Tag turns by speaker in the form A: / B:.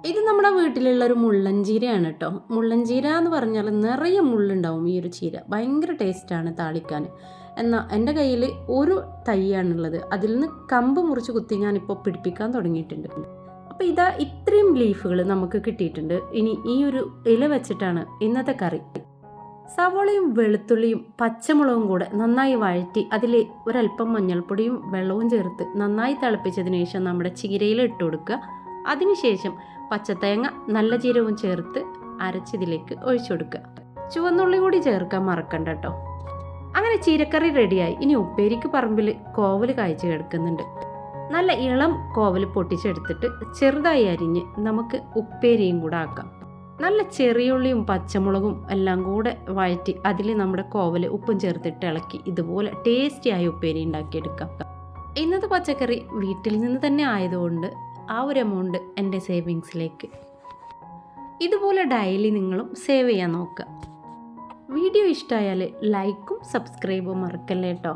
A: ഇത് നമ്മുടെ വീട്ടിലുള്ളൊരു മുള്ളൻചീരയാണ് കേട്ടോ. മുള്ളൻചീര എന്ന് പറഞ്ഞാൽ നിറയെ മുള്ളുണ്ടാവും ഈ ഒരു ചീര. ഭയങ്കര ടേസ്റ്റാണ് താളിക്കാൻ. എന്നാൽ എൻ്റെ കയ്യിൽ ഒരു തൈയാണുള്ളത്. അതിൽ നിന്ന് കമ്പ് മുറിച്ച് കുത്തി ഞാനിപ്പോൾ പിടിപ്പിക്കാൻ തുടങ്ങിയിട്ടുണ്ട്. അപ്പോൾ ഇതാ ഇത്രയും ലീഫുകൾ നമുക്ക് കിട്ടിയിട്ടുണ്ട്. ഇനി ഈ ഒരു ഇല വെച്ചിട്ടാണ് ഇന്നത്തെ കറി. സവോളയും വെളുത്തുള്ളിയും പച്ചമുളകും കൂടെ നന്നായി വഴറ്റി അതിൽ ഒരല്പം മഞ്ഞൾപ്പൊടിയും വെള്ളവും ചേർത്ത് നന്നായി തിളപ്പിച്ചതിന് ശേഷം നമ്മുടെ ചീരയിൽ ഇട്ട് കൊടുക്കുക. അതിനുശേഷം പച്ചത്തേങ്ങ നല്ല ജീരകവും ചേർത്ത് അരച്ചതിലേക്ക് ഒഴിച്ചു കൊടുക്കുക. ചുവന്നുള്ളി കൂടി ചേർക്കാൻ മറക്കണ്ട കേട്ടോ. അങ്ങനെ ചീരക്കറി റെഡിയായി. ഇനി ഉപ്പേരിക്ക് പറമ്പിൽ കോവൽ കായ്ച്ചു കിടക്കുന്നുണ്ട്. നല്ല ഇളം കോവൽ പൊട്ടിച്ചെടുത്തിട്ട് ചെറുതായി അരിഞ്ഞ് നമുക്ക് ഉപ്പേരിയും കൂടെ ആക്കാം. നല്ല ചെറിയുള്ളിയും പച്ചമുളകും എല്ലാം കൂടെ വഴറ്റി അതിൽ നമ്മുടെ കോവൽ ഉപ്പും ചേർത്തിട്ട് ഇളക്കി ഇതുപോലെ ടേസ്റ്റിയായ ഉപ്പേരി ഉണ്ടാക്കിയെടുക്കാം. ഇന്നത്തെ പച്ചക്കറി വീട്ടിൽ നിന്ന് തന്നെ ആയതുകൊണ്ട് ആ ഒരു എമൗണ്ട് എൻ്റെ സേവിങ്സിലേക്ക്. ഇതുപോലെ ഡെയിലി നിങ്ങളും സേവ് ചെയ്യാൻ നോക്കുക. വീഡിയോ ഇഷ്ടമായാൽ ലൈക്കും സബ്സ്ക്രൈബും മറക്കല്ലേ കേട്ടോ.